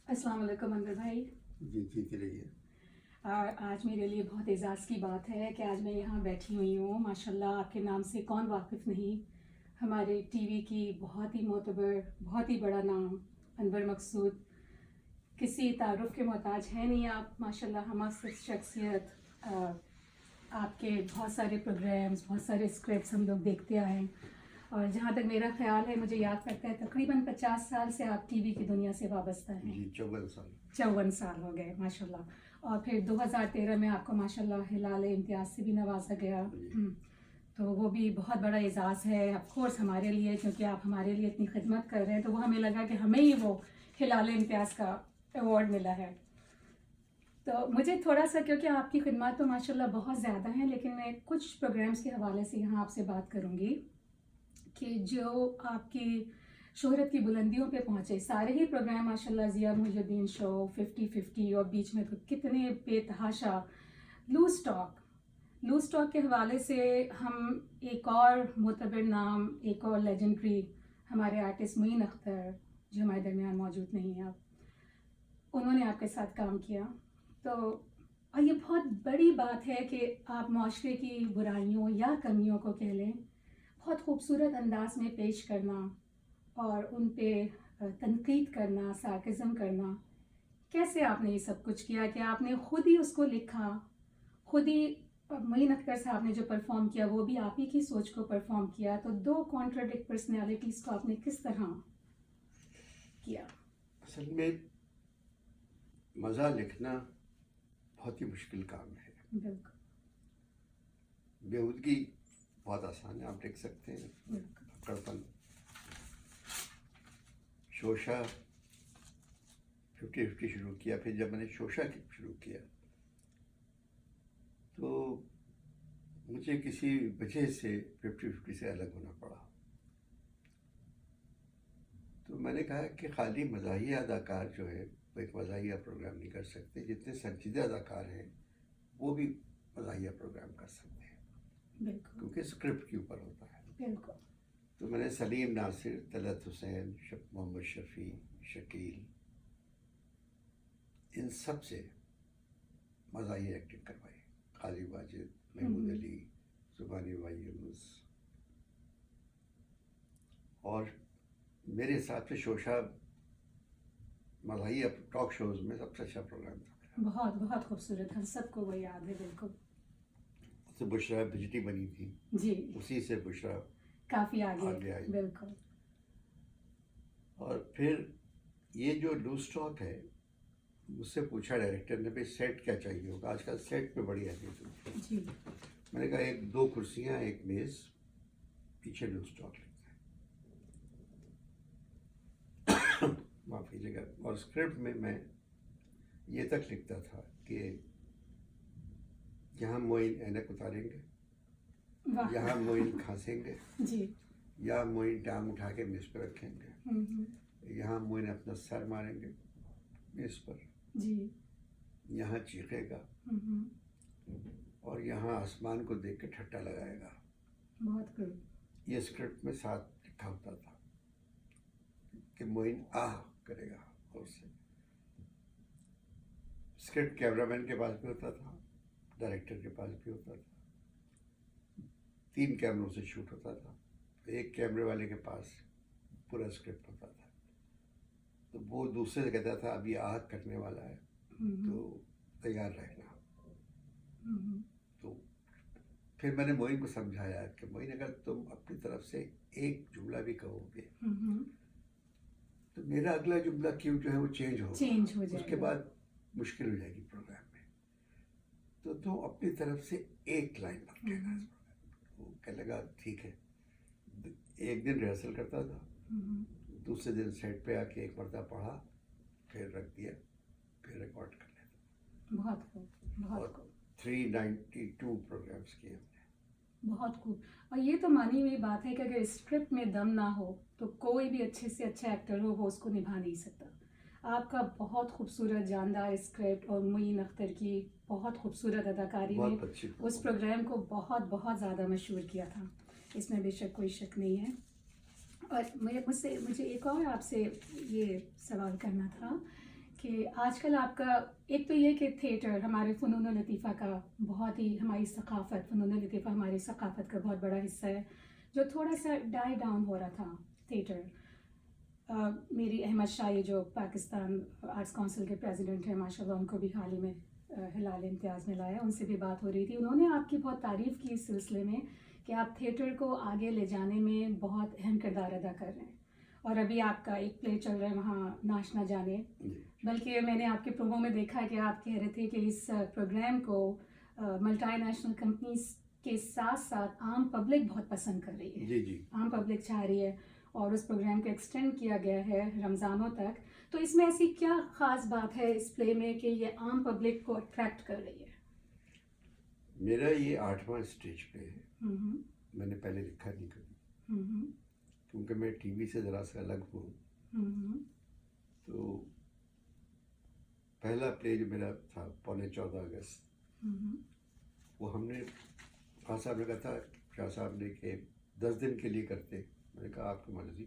अस्सलाम वालेकुम अनवर भाई। जी जीती रहिए। आज मेरे लिए बहुत एज़ाज़ की बात है कि आज मैं यहाँ बैठी हुई हूँ। माशाल्लाह, आपके नाम से कौन वाकिफ़ नहीं। हमारे टीवी की बहुत ही मोतबर, बहुत ही बड़ा नाम अनवर मकसूद, किसी तारुफ़ के मोहताज हैं नहीं आप। माशाल्लाह हमारी शख्सियत, आपके बहुत सारे प्रोग्राम्स, बहुत सारे स्क्रिप्ट्स हम लोग देखते आए हैं। और जहाँ तक मेरा ख़्याल है, मुझे याद पड़ता है तकरीबन 50 साल से आप टीवी की दुनिया से वाबस्ता हैं। जी 54 साल। 54 साल हो गए माशाल्लाह। और फिर 2013 में आपको माशाल्लाह हिलाल इम्तियाज़ से भी नवाजा गया। तो वो भी बहुत बड़ा एज़ाज़ है ऑफ कोर्स हमारे लिए, क्योंकि आप हमारे लिए इतनी खिदमत कर रहे हैं। तो वो हमें लगा कि हमें ही वो हिलाल इम्तियाज़ का अवार्ड मिला है। तो मुझे थोड़ा सा, क्योंकि आपकी खिदमत तो माशाल्लाह बहुत ज़्यादा हैं, लेकिन मैं कुछ प्रोग्राम्स के हवाले से यहाँ आपसे बात करूँगी कि जो आपकी शोहरत की बुलंदियों पे पहुँचे। सारे ही प्रोग्राम माशाल्लाह, ज़िया मुहियुद्दीन शो, 50-50 और बीच में तो कितने बेतहाशा लूज़ टॉक के हवाले से हम एक और मोतबर नाम, एक और लेजेंडरी हमारे आर्टिस्ट मुईन अख्तर, जो हमारे दरमियान मौजूद नहीं है अब, उन्होंने आपके साथ काम किया। तो और ये बहुत बड़ी बात है कि आप माशरे की बुराइयों या कमियों को कह लें, बहुत खूबसूरत अंदाज में पेश करना और उन पे तनकीद करना, सार्केज़म करना। कैसे आपने ये सब कुछ किया कि आपने खुद ही उसको लिखा, खुद ही मोइन अख्तर साहब ने जो परफॉर्म किया वो भी आप ही की सोच को परफॉर्म किया। तो दो कॉन्ट्राडिक्ट पर्सनैलिटीज़ को आपने किस तरह किया? असल में मज़ा लिखना बहुत ही मुश्किल काम है। बिल्कुल। बेहूदगी बहुत आसान है, आप लिख सकते हैं। बिल्कुल। कड़पन, शोशा 50-50 शुरू किया। फिर जब मैंने शोशा शुरू किया तो मुझे किसी वजह से 50-50 से अलग होना पड़ा। तो मैंने कहा कि खाली मज़ाहिया अदाकार जो है वो एक मज़ाहिया प्रोग्राम नहीं कर सकते, जितने संजीदा अदाकार हैं वो भी मज़ाहिया प्रोग्राम कर सकते हैं, बिल्कुल। क्योंकि स्क्रिप्ट के ऊपर होता है। बिल्कुल। तो मैंने सलीम नासिर, तलत हुसैन, मोहम्मद शफ़ी, शकील, इन सब से मज़ाहिया एक्टिंग करवाई। खाली वाजिद, महमूद अली, सुबानी भाई यूनुस। और मेरे हिसाब से शोशा मज़ाहिया टॉक शोज़ में सबसे अच्छा प्रोग्राम था मेरा। बहुत बहुत खूबसूरत, हम सबको वो याद है। बिल्कुल। उससे बुशरा बिजली बनी थी जी। उसी से बुशरा काफ़ी आगे आई। बिल्कुल। और फिर ये जो लूज टॉक है, मुझसे पूछा डायरेक्टर ने, भाई सेट क्या चाहिए होगा, आजकल सेट पे बड़ी अहमियत होती है। जी। मैंने कहा 1-2 कुर्सियाँ, एक मेज़, पीछे लूज टॉक लिखते हैं। माफ़ कीजिएगा। और स्क्रिप्ट में मैं ये तक लिखता था कि यहाँ मोइन ऐनक उतारेंगे, वाह। यहाँ मोइन खांसेंगे, जी। या मोइन टांग उठा के मेज़ पर रखेंगे, यहाँ मोइन अपना सर मारेंगे मेज़ पर, जी। यहाँ चीखेगा, और यहाँ आसमान को देख के ठट्टा लगाएगा। बहुत खूब। ये स्क्रिप्ट में साथ लिखा होता था कि मोइन आह करेगा। और से स्क्रिप्ट कैमरामैन के पास भी होता था, डायरेक्टर के पास भी होता था। 3 कैमरों से शूट होता था। एक कैमरे वाले के पास पूरा स्क्रिप्ट होता था। तो वो दूसरे से कहता था अभी आह करने वाला है, तो तैयार रहना। तो फिर मैंने मोइन को समझाया कि मोइन, अगर तुम अपनी तरफ से एक जुमला भी कहोगे तो मेरा अगला जुमला क्यों जो है वो चेंज हो जाएगा, उसके बाद मुश्किल हो जाएगी प्रोग्राम में। तो तुम अपनी तरफ से एक लाइन मत कहना। वो कहने लगा ठीक है। एक दिन रिहर्सल करता था, दूसरे दिन सेट पे आके एक मरतबा पढ़ा, फिर रख दिया, फिर रिकॉर्ड कर लेता। बहुत खूब, बहुत खूब। 392 प्रोग्राम्स किए हमने। बहुत खूब। और ये तो मानी हुई बात है कि अगर स्क्रिप्ट में दम ना हो तो कोई भी अच्छे से अच्छा एक्टर हो वो उसको निभा नहीं सकता। आपका बहुत खूबसूरत जानदार स्क्रिप्ट और मुईन अख्तर की बहुत खूबसूरत अदाकारी ने उस प्रोग्राम को बहुत बहुत ज़्यादा मशहूर किया था, इसमें बेशक कोई शक नहीं है। और मुझे एक और आपसे ये सवाल करना था कि आजकल आपका एक तो ये कि थिएटर हमारे फ़नून लतीफ़ा का बहुत ही हमारी सकाफ़त फ़नून लतीफ़ा हमारी सकाफ़त का बहुत बड़ा हिस्सा है जो थोड़ा सा डाई डाउन हो रहा था थिएटर। मेरी अहमद शाह ये जो पाकिस्तान आर्ट्स काउंसिल के प्रेसिडेंट हैं माशाल्लाह उनको भी हाल ही में हिलाल इम्तियाज़ में लाया, उनसे भी बात हो रही थी। उन्होंने आपकी बहुत तारीफ़ की इस सिलसिले में कि आप थिएटर को आगे ले जाने में बहुत अहम किरदार अदा कर रहे हैं। और अभी आपका एक प्ले चल रहा है वहाँ नाच ना जाने, बल्कि मैंने आपके प्रोमो में देखा कि आप कह रहे थे कि इस प्रोग्राम को मल्टीनेशनल कंपनीज के साथ साथ आम पब्लिक बहुत पसंद कर रही है। जी जी, आम पब्लिक चाह रही है और उस प्रोग्राम को एक्सटेंड किया गया है रमज़ानों तक। तो इसमें ऐसी क्या ख़ास बात है इस प्ले में कि ये आम पब्लिक को अट्रैक्ट कर रही है? मेरा ये 8वां स्टेज पे है। हम्म मैंने पहले लिखा नहीं कभी, हम्म क्योंकि मैं टीवी से ज़रा सा अलग हूँ। हम्म तो पहला प्ले जो मेरा था 14 अगस्त, वो हमने खां साहब ने कहा था, शाह साहब ने, कि 10 दिन के लिए करते। मैंने कहा आपकी मर्जी।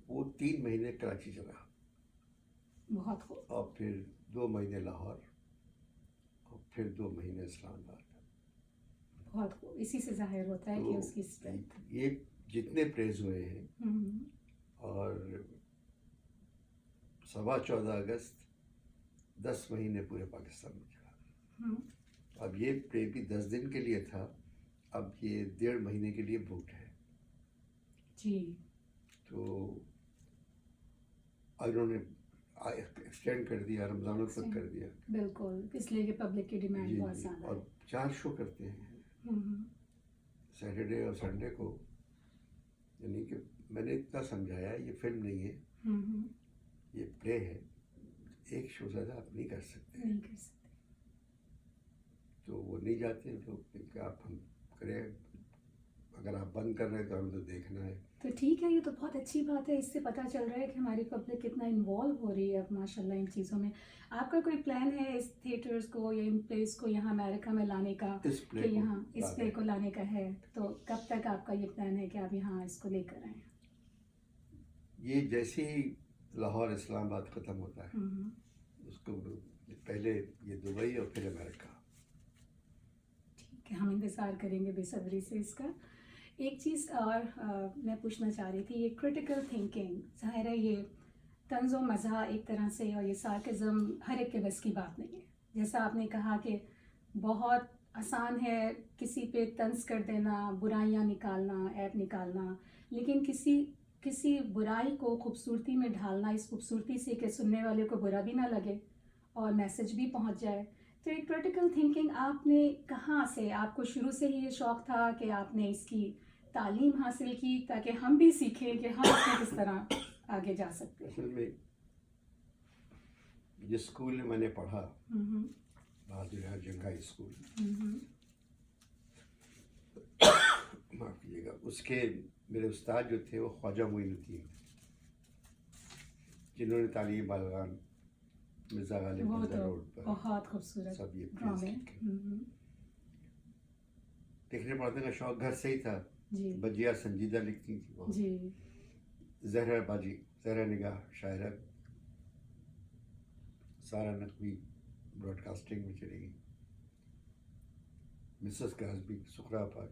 वो 3 महीने कराची चला बहुत खूब। और फिर 2 महीने लाहौर और फिर 2 महीने इस्लामाबाद। बहुत खूब, इसी से जाहिर होता है कि तो उसकी स्ट्रेंथ। ये जितने प्रेज हुए हैं, और 14.25 अगस्त 10 महीने पूरे पाकिस्तान में चला। अब ये प्ले भी 10 दिन के लिए था, अब ये 1.5 महीने के लिए बुक्ड है। जी। तो इन्होंने एक्सटेंड कर दिया, रमज़ानों तक कर दिया। बिल्कुल, इसलिए कि पब्लिक की डिमांड जी बहुत जी, ज़्यादा और 4 शो करते हैं सैटरडे और संडे को। यानी कि मैंने इतना समझाया, ये फिल्म नहीं है, ये प्ले है, एक शो ज़्यादा आप नहीं कर सकते। नहीं कर सकते। तो वो नहीं जाते हैं लोग, क्योंकि आप हम करें, अगर आप बंद कर रहे हैं तो हमें तो देखना है। तो ठीक है, ये तो बहुत अच्छी बात है। इससे पता चल रहा है कि हमारी पब्लिक कितना इन्वॉल्व हो रही है अब माशाल्लाह इन चीज़ों में। आपका कोई प्लान है इस थिएटर्स को या इन प्लेस को यहाँ अमेरिका में लाने का? इस प्ले कि को यहाँ इस लाने प्ले का। को लाने का है, तो कब तक आपका ये प्लान है कि आप यहाँ इसको लेकर आएँ? ये जैसे ही लाहौर इस्लामाबाद ख़त्म होता है, उसको पहले ये दुबई और फिर अमेरिका। ठीक है, हम इंतज़ार करेंगे बेसब्री से इसका। एक चीज़ और मैं पूछना चाह रही थी, ये क्रिटिकल थिंकिंग, ज़ाहिर है ये तंज़ो मज़ा एक तरह से, और ये सार्केज़म हर एक के बस की बात नहीं है। जैसा आपने कहा कि बहुत आसान है किसी पे तंज कर देना, बुराइयां निकालना, ऐप निकालना, लेकिन किसी बुराई को खूबसूरती में ढालना, इस खूबसूरती से कि सुनने वाले को बुरा भी ना लगे और मैसेज भी पहुंच जाए। तो ये क्रिटिकल थिंकिंग आपने कहाँ से, आपको शुरू से ही ये शौक़ था कि आपने इसकी तालीम हासिल की ताकि हम भी सीखें कि हम इसमें किस तरह आगे जा सकते हैं? असल में जिस स्कूल में मैंने पढ़ा, बहादुर जंगाई स्कूल, माफ़ कीजिएगा, उसके मेरे उस्ताद जो थे वो ख्वाजा मोइनुद्दीन, जिन्होंने तालीम बालगान मिर्ज़ा गालिब वो तो रोड पर बहुत खूबसूरत सब ये ड्रामे। लिखने पढ़ने का शौक घर से ही था। जी बजिया संजीदा लिखती थी वो। जी। जहरा बाजी, जहरा निगाह शायरा, सारा नकवी ब्रॉडकास्टिंग में चली गई। मिसेस काज़मी सुखरा पर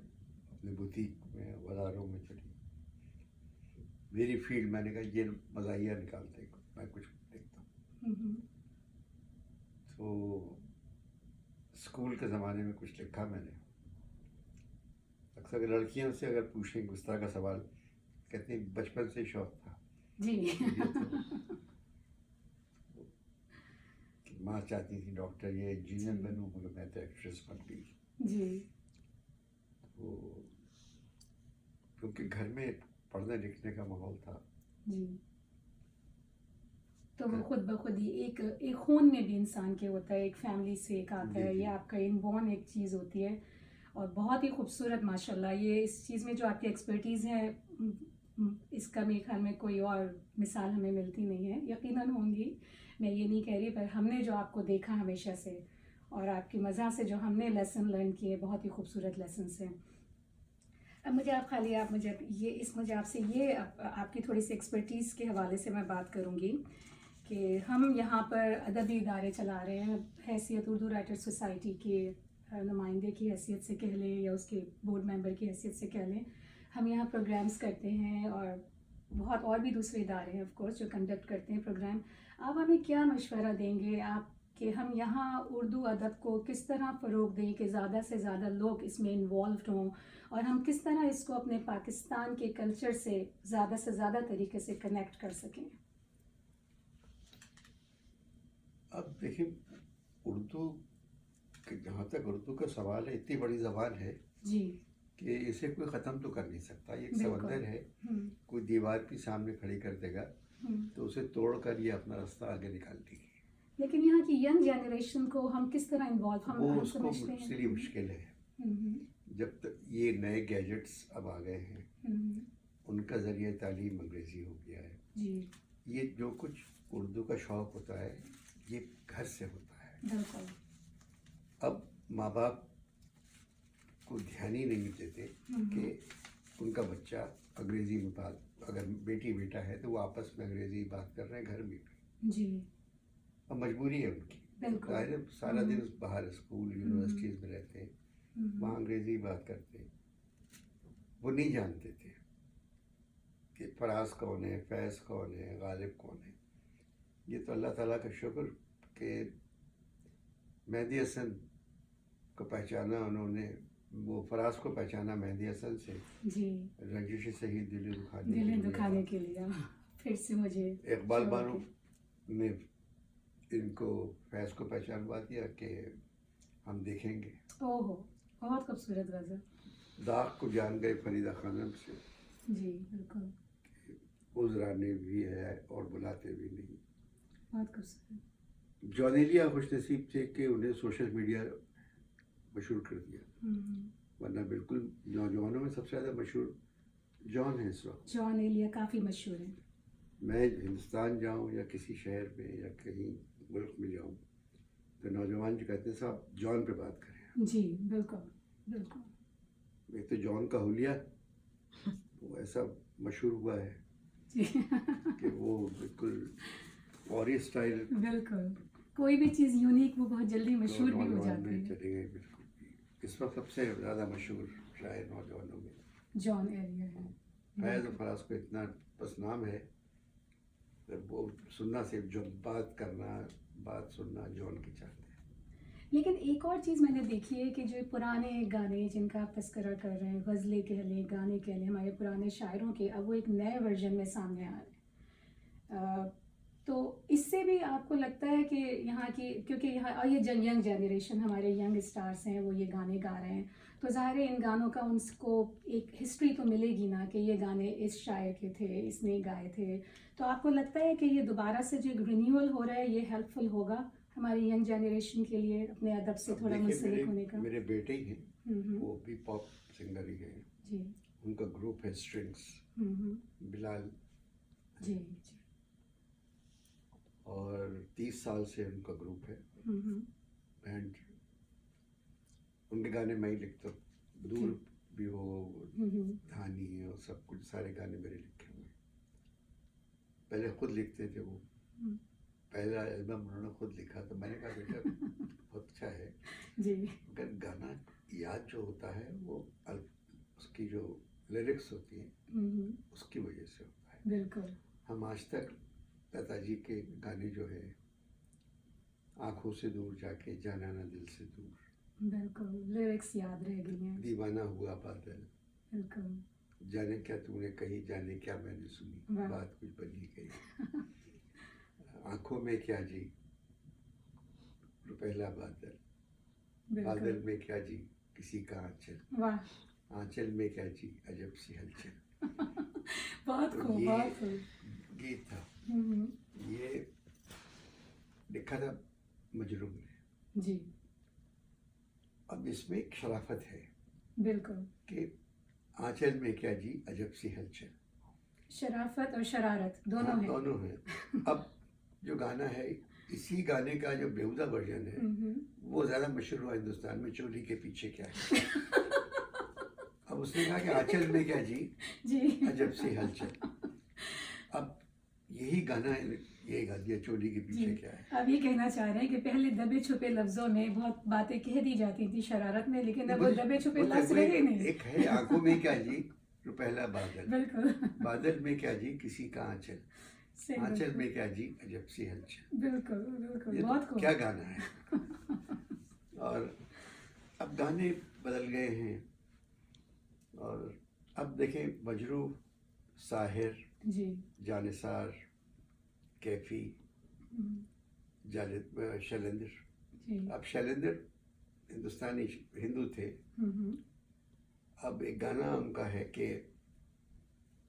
अपने बुटीक में वज़ारों में चली। मेरी फील्ड, मैंने कहा ये मज़ाहिया निकालते, मैं कुछ देखता हूँ। तो स्कूल के ज़माने में कुछ लिखा मैंने। अक्सर लड़कियों से अगर पूछें उस तरह का सवाल, कहते हैं बचपन से शौक था जी। कि माँ चाहती थी डॉक्टर या इंजीनियर बनूं, मगर मैं तो एक्ट्रेस बन गई। जी। तो क्योंकि घर में पढ़ने लिखने का माहौल था। जी। तो वो खुद ब खुद ही एक खून में भी इंसान के होता है, एक फैमिली से एक आता है, ये आपका इनबॉर्न एक चीज़ होती है। और बहुत ही खूबसूरत माशाल्लाह, ये इस चीज़ में जो आपकी एक्सपर्टीज़ है, इसका मेरे ख्याल में कोई और मिसाल हमें मिलती नहीं है। यकीनन होंगी, मैं ये नहीं कह रही, पर हमने जो आपको देखा हमेशा से और आपकी मज़ा से जो हमने लेसन लर्न किए, बहुत ही खूबसूरत लेसन्स हैं। अब मुझे आपसे ये आपकी थोड़ी सी एक्सपर्टीज़ के हवाले से मैं बात करूँगी कि हम यहाँ पर अदबी इदारे चला रहे हैं, हैसियत उर्दू राइटर सोसाइटी के नुमाइंदे की हैसियत से कह लें या उसके बोर्ड मेंबर की हैसियत से कह लें। हम यहाँ प्रोग्राम्स करते हैं और बहुत और भी दूसरे इदारे हैं ऑफ कोर्स जो कंडक्ट करते हैं प्रोग्राम। आप हमें क्या मशवरा देंगे आप कि हम यहाँ उर्दू अदब को किस तरह फ़रोग दें कि ज़्यादा से ज़्यादा लोग इसमें इन्वॉल्व हों और हम किस तरह इसको अपने पाकिस्तान के कल्चर से ज़्यादा तरीके से कनेक्ट कर सकें? अब देखिए, उर्दू कि जहाँ तक उर्दू का सवाल है, इतनी बड़ी ज़बान है जी कि इसे कोई ख़त्म तो कर नहीं सकता। ये एक बिल्कुल। समंदर है, हम्म, कोई दीवार भी सामने खड़ी कर देगा तो उसे तोड़ कर ये अपना रास्ता आगे निकालती है। लेकिन यहाँ की यंग जनरेशन को हम किस तरह इन्वॉल्व वो हम उसको समझते हैं? इसलिए मुश्किल है, हम्म, जब तक ये नए गैजेट्स अब आ गए हैं, हम्म, उनका ज़रिए तालीम अंग्रेज़ी हो गया है। जी ये जो कुछ उर्दू का शौक़ होता है, ये घर से होता है। बिल्कुल। अब माँ बाप को ध्यान ही नहीं देते कि उनका बच्चा अंग्रेज़ी में बात, अगर बेटी बेटा है तो वो आपस में अंग्रेज़ी बात कर रहे हैं घर में भी। जी अब मजबूरी है उनकी, बिल्कुल। जाहिर है सारा दिन बाहर स्कूल यूनिवर्सिटीज़ में रहते हैं, वहाँ अंग्रेज़ी बात करते हैं। वो नहीं जानते थे कि फराज कौन है, फैज़ कौन है, गालिब कौन है। ये तो अल्लाह ताला का शुक्र कि मेहदी हसन को पहचाना उन्होंने, वो फराज को पहचाना मेहदी हसन से, जी रंजिश शहीद दिल दिल दुखाने के लिए फिर से मुझे इकबाल बानो ने इनको फैज़ को पहचानवा दिया कि हम देखेंगे। ओहो बहुत खूबसूरत गज़ल। दाग को जान गए फरीदा खानम से, जी बिल्कुल उजराने भी है और बुलाते भी नहीं। बहुत खूबसूरत। जॉनेलिया खुशनसीब थे कि उन्हें सोशल मीडिया मशहूर कर दिया, वरना बिल्कुल नौजवानों में सबसे ज़्यादा मशहूर जॉन है इस वक्त। जॉन एलिया काफ़ी मशहूर है। मैं हिंदुस्तान जाऊं या किसी शहर में या कहीं मुल्क में जाऊं तो नौजवान जो कहते हैं साहब जॉन पे बात करें। जी बिल्कुल बिल्कुल। एक तो जॉन का हुलिया वो ऐसा मशहूर हुआ है जी कि वो बिल्कुल फौरी स्टाइल बिल्कुल कोई भी चीज़ यूनिक वो बहुत जल्दी मशहूर भी हो नौजवान जाती में है। चले गए। बिल्कुल इस वक्त सबसे ज़्यादा मशहूर शायर नौजवानों में जॉन एलिया है। फैज़ और फराज को इतना बस नाम है, वो सुनना सिर्फ जो बात करना, बात सुनना जॉन की चाहते हैं। लेकिन एक और चीज़ मैंने देखी है कि जो पुराने गाने जिनका आप तस्करा कर रहे हैं, गज़लें कह लें, गाने कह लें, हमारे पुराने शायरों के, अब वो एक नए वर्जन में सामने आ रहे हैं। तो इससे भी आपको लगता है कि यहाँ की, क्योंकि यहाँ और ये यंग जनरेशन हमारे यंग स्टार्स हैं, वो ये गाने गा रहे हैं, तो ज़ाहिर है इन गानों का उनको एक हिस्ट्री तो मिलेगी ना कि ये गाने इस शायर के थे, इसने गाए थे। तो आपको लगता है कि ये दोबारा से जो रिन्यूअल हो रहा है ये हेल्पफुल होगा हमारी यंग जनरेशन के लिए अपने अदब से थोड़ा मुंसलिक होने का? मेरे बेटे ही हैं, वो भी पॉप सिंगर ही हैं। जी उनका ग्रुप है स्ट्रिंग्स, बिलाल, जी जी और 30 साल से उनका ग्रुप है। एंड उनके गाने मैं ही लिखता हूँ, दूर भी हो, धानी और सब कुछ, सारे गाने मेरे लिखे हुए। पहले खुद लिखते थे वो, पहला एल्बम उन्होंने खुद लिखा, तो मैंने कहा बेटा बहुत अच्छा है, जी मगर गाना याद जो होता है वो उसकी जो लिरिक्स होती हैं उसकी वजह से होता है। बिल्कुल। हम आज तक लता जी के गाने जो है, आँखों से दूर जाके जाना ना दिल से दूर, बिल्कुल लिरिक्स याद रह गई हैं। दीवाना हुआ बादल, बिल्कुल जाने क्या तूने कही, जाने क्या मैंने सुनी, वाह। बात कुछ बनी गई, आँखों में क्या जी, रुपहला बादल, बादल बिल्कुल में क्या जी, किसी का आंचल, वाह आंचल में क्या जी, अजब सी हलचल। बहुत तो खूब ये बहुत खूब। गीत था, हम्म, ये लिखा था मजरूम ने। जी अब इसमें एक शराफत है बिल्कुल। कि आंचल में क्या जी, अजब सी हलचल, शराफत और शरारत दोनों हाँ, हैं। दोनों हैं। अब जो गाना है, इसी गाने का जो बेहुदा वर्जन है वो ज़्यादा मशहूर हुआ हिंदुस्तान में, चोली के पीछे क्या है। अब उसने कहा कि आंचल में क्या जी, जी अजब सी हलचल। अब यही गाना है, ये गा दिया चोली के पीछे जी। क्या है। आप ये कहना चाह रहे हैं कि पहले दबे छुपे लफ्जों में बहुत बातें कह दी जाती थी शरारत में, लेकिन अब वो दबे छुपे लफ्ज रहे नहीं। एक है आंखों में क्या जी, तो पहला बादल, बिल्कुल बादल में क्या जी किसी का आंचल, सही, आंचल बिल्कुल में क्या जी अजब सी हलचल। बिल्कुल बिल्कुल ये तो बहुत खूब। क्या गाना है। और अब गाने बदल गए हैं, और अब देखें मजरू, साहिर, जी। जानिसार, कैफी, हम्म, शैलेंद्र। जी। अब शैलेंद्र हिंदुस्तानी हिंदू थे, हम्म, अब एक गाना उनका है कि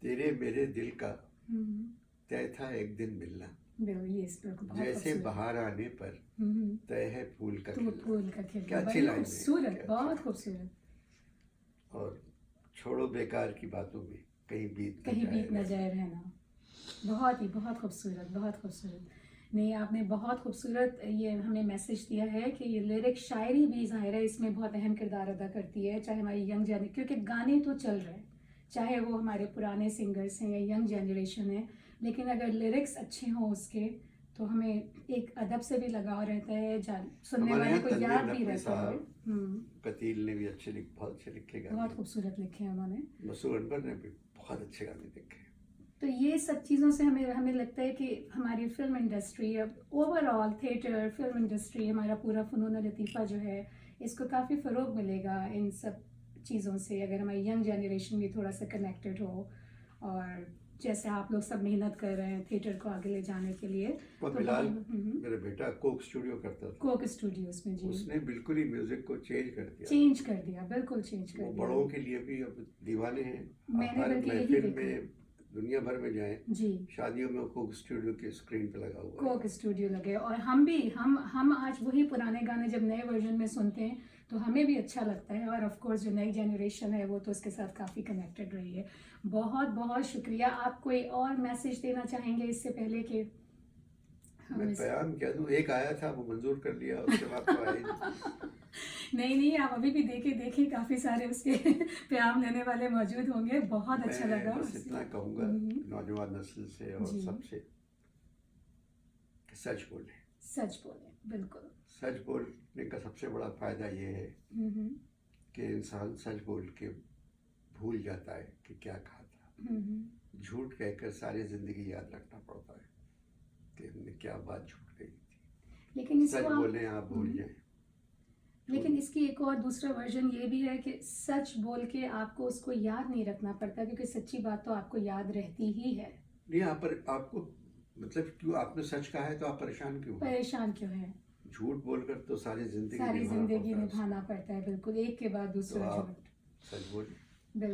तेरे मेरे दिल का हम्म, तय था एक दिन मिलना, बिल्कुल बहुत जैसे खूबसूरत। बाहर आने पर हम्म, तय है फूल का तो खिलना। फूल का खिलना, क्या अच्छी बड़ी लाइन है, खूबसूरत, क्या बहुत अच्छी। खूबसूरत। और छोड़ो बेकार की बातों में कहीं बीत न जाए रहना, बहुत खूबसूरत, बहुत खूबसूरत। नहीं, आपने बहुत खूबसूरत ये हमें मैसेज दिया है कि ये लिरिक शायरी भी ज़ाहिर है इसमें बहुत अहम किरदार अदा करती है, चाहे हमारी यंग जनरेशन, क्योंकि गाने तो चल रहे हैं, चाहे वो हमारे पुराने सिंगर्स हैं या यंग जनरेशन है, लेकिन अगर लिरिक्स अच्छे हों उसके, तो हमें एक अदब से भी लगाव रहता है, सुनने हमारे वाले यहाँ को तनवीर याद भी नकवी रहता है। साहब, कतील ने भी बहुत अच्छे लिखे बहुत गाने, खूबसूरत लिखे हैं उन्होंने। मसूर अनवर ने भी बहुत अच्छे गाने लिखे। तो ये सब चीज़ों से हमें हमें लगता है कि हमारी फिल्म इंडस्ट्री, अब ओवरऑल थिएटर फिल्म इंडस्ट्री, हमारा पूरा फ़नून लतीफ़ा जो है, इसको काफ़ी फ़रोग मिलेगा इन सब चीज़ों से, अगर हमारी यंग जनरेशन भी थोड़ा सा कनेक्टेड हो, और जैसे आप लोग सब मेहनत कर रहे हैं थिएटर को आगे ले जाने के लिए। और तो बिलाल मेरा बेटा कोक स्टूडियो करता था, कोक स्टूडियोज में, जी, उसने बिल्कुल ही म्यूजिक को चेंज कर दिया, बिल्कुल चेंज कर वो दिया। बड़ों के लिए भी अब दीवाने हैं। मैंने हर बल्कि यही महफिल देखा। में दुनिया भर में जाएं, जी, शादियों में कोक स्टूडियो के स्क्रीन पे लगा हुआ है। कोक स्टूडियो लगे, और हम भी हम आज वही पुराने गाने जब नए वर्जन में सुनते हैं तो हमें भी अच्छा लगता है, और ऑफ कोर्स जो नई जनरेशन है वो तो उसके साथ काफ़ी कनेक्टेड रही है। बहुत बहुत शुक्रिया। आप कोई और मैसेज देना चाहेंगे इससे पहले कि मैं प्याम कह दूं, एक आया था वो मंजूर कर लिया, उसके बाद तो आया नहीं, आप अभी भी देखिए काफ़ी सारे उसके प्याम लेने वाले मौजूद होंगे। बहुत अच्छा लगा। बस इतना कहूँगा नौजवान नस्ल से और सबसे, सच बोले, बिल्कुल। सच बोलने का सबसे बड़ा फायदा ये है कि इंसान सच बोल के भूल जाता है कि क्या कहा था। झूठ कहकर सारी जिंदगी याद रखना पड़ता है कि हमने क्या बात झूठ कही थी, लेकिन सच बोले आप भूल जाए। लेकिन इसकी एक और दूसरा वर्जन ये भी है कि सच बोल के आपको उसको याद नहीं रखना पड़ता, क्योंकि सच्ची बात तो आपको याद रहती ही है। नहीं, यहाँ पर आपको मतलब क्यों आपने सच कहा है तो आप परेशान क्यों हैं? झूठ बोलकर तो सारी जिंदगी निभाना पड़ता है, बिल्कुल, एक के बाद दूसरा तो झूठ। सच बोले।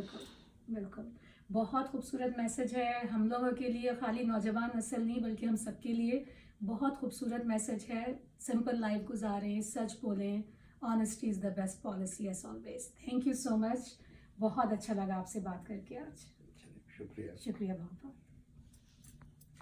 बिल्कुल बहुत खूबसूरत मैसेज है हम लोगों के लिए, खाली नौजवान नस्ल नहीं बल्कि हम सबके लिए बहुत खूबसूरत मैसेज है। सिंपल लाइफ गुजारें, सच बोलें, honesty is the best policy as always. Thank you so much, बहुत अच्छा लगा आपसे बात करके आज। शुक्रिया बहुत बहुत।